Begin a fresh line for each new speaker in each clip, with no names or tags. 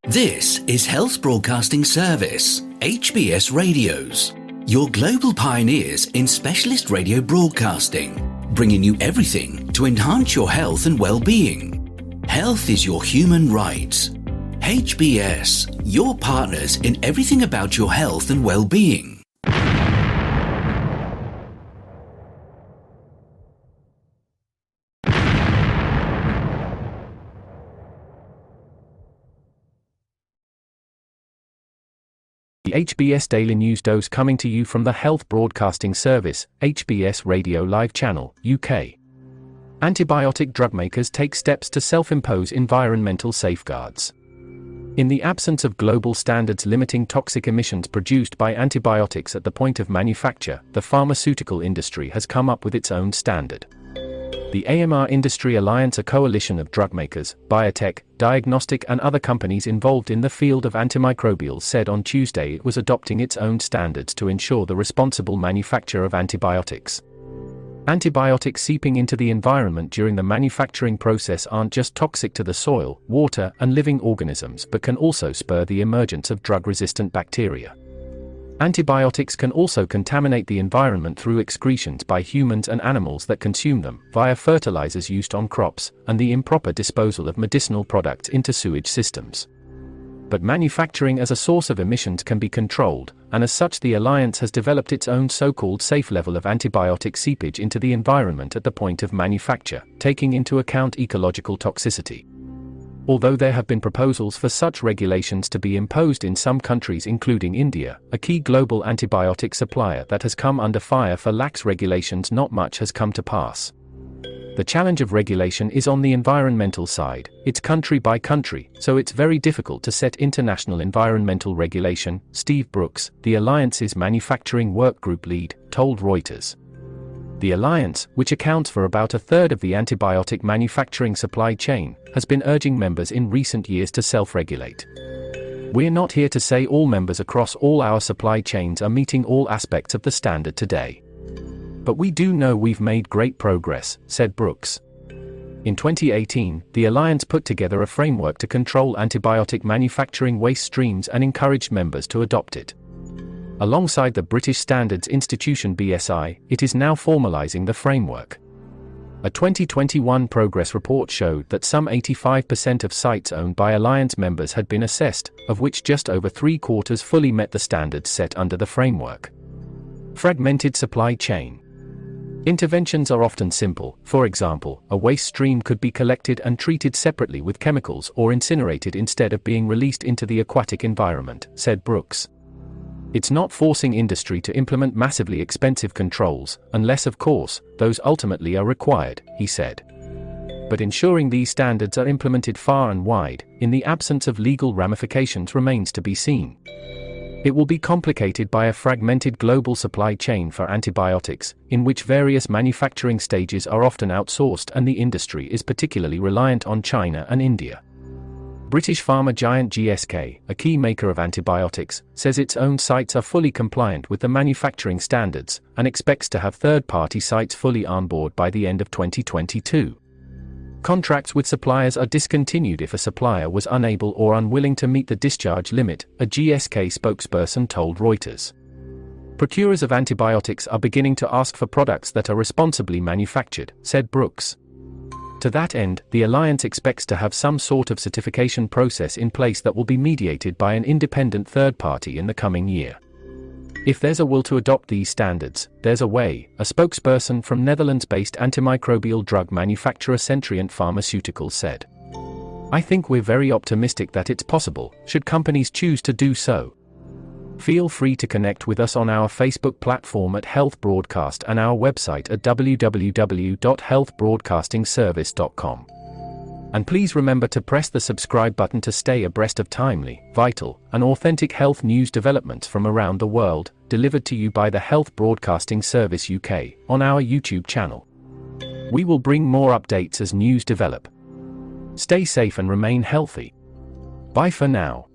This is Health Broadcasting Service HBS Radios, your global pioneers in specialist radio broadcasting, bringing you everything to enhance your health and well-being. Health is your human right. HBS, your partners in everything about your health and well-being.
The HBS Daily News Dose coming to you from the Health Broadcasting Service, HBS Radio Live Channel, UK. Antibiotic drug makers take steps to self-impose environmental safeguards. In the absence of global standards limiting toxic emissions produced by antibiotics at the point of manufacture, the pharmaceutical industry has come up with its own standard. The AMR Industry Alliance, a coalition of drug makers, biotech, diagnostic and other companies involved in the field of antimicrobials, said on Tuesday it was adopting its own standards to ensure the responsible manufacture of antibiotics. Antibiotics seeping into the environment during the manufacturing process aren't just toxic to the soil, water and living organisms but can also spur the emergence of drug-resistant bacteria. Antibiotics can also contaminate the environment through excretions by humans and animals that consume them, via fertilizers used on crops, and the improper disposal of medicinal products into sewage systems. But manufacturing as a source of emissions can be controlled, and as such the Alliance has developed its own so-called safe level of antibiotic seepage into the environment at the point of manufacture, taking into account ecological toxicity. Although there have been proposals for such regulations to be imposed in some countries including India, a key global antibiotic supplier that has come under fire for lax regulations, not much has come to pass. The challenge of regulation is on the environmental side. It's country by country, so it's very difficult to set international environmental regulation, Steve Brooks, the Alliance's manufacturing workgroup lead, told Reuters. The Alliance, which accounts for about a third of the antibiotic manufacturing supply chain, has been urging members in recent years to self-regulate. We're not here to say all members across all our supply chains are meeting all aspects of the standard today. But we do know we've made great progress, said Brooks. In 2018, the Alliance put together a framework to control antibiotic manufacturing waste streams and encouraged members to adopt it. Alongside the British Standards Institution BSI, it is now formalising the framework. A 2021 progress report showed that some 85% of sites owned by Alliance members had been assessed, of which just over three-quarters fully met the standards set under the framework. Fragmented supply chain. Interventions are often simple. For example, a waste stream could be collected and treated separately with chemicals or incinerated instead of being released into the aquatic environment, said Brooks. It's not forcing industry to implement massively expensive controls, unless of course, those ultimately are required, he said. But ensuring these standards are implemented far and wide, in the absence of legal ramifications, remains to be seen. It will be complicated by a fragmented global supply chain for antibiotics, in which various manufacturing stages are often outsourced and the industry is particularly reliant on China and India. British pharma giant GSK, a key maker of antibiotics, says its own sites are fully compliant with the manufacturing standards, and expects to have third-party sites fully on board by the end of 2022. Contracts with suppliers are discontinued if a supplier was unable or unwilling to meet the discharge limit, a GSK spokesperson told Reuters. Procurers of antibiotics are beginning to ask for products that are responsibly manufactured, said Brooks. To that end, the Alliance expects to have some sort of certification process in place that will be mediated by an independent third party in the coming year. If there's a will to adopt these standards, there's a way, a spokesperson from Netherlands-based antimicrobial drug manufacturer Centriant Pharmaceuticals said. I think we're very optimistic that it's possible, should companies choose to do so. Feel free to connect with us on our Facebook platform at Health Broadcast and our website at www.healthbroadcastingservice.com. And please remember to press the subscribe button to stay abreast of timely, vital, and authentic health news developments from around the world, delivered to you by the Health Broadcasting Service UK, on our YouTube channel. We will bring more updates as news develop. Stay safe and remain healthy. Bye for now.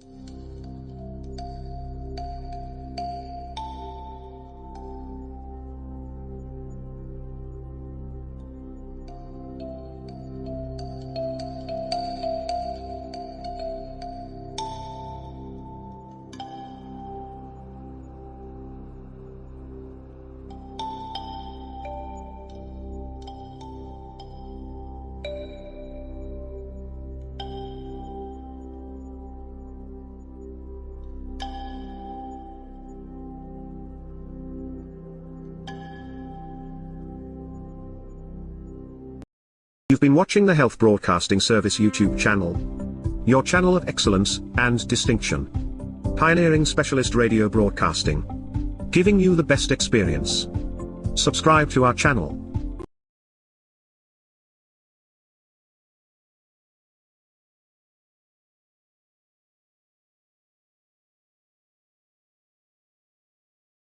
You've been watching the Health Broadcasting Service YouTube channel, your channel of excellence and distinction. Pioneering specialist radio broadcasting, giving you the best experience. Subscribe to our channel.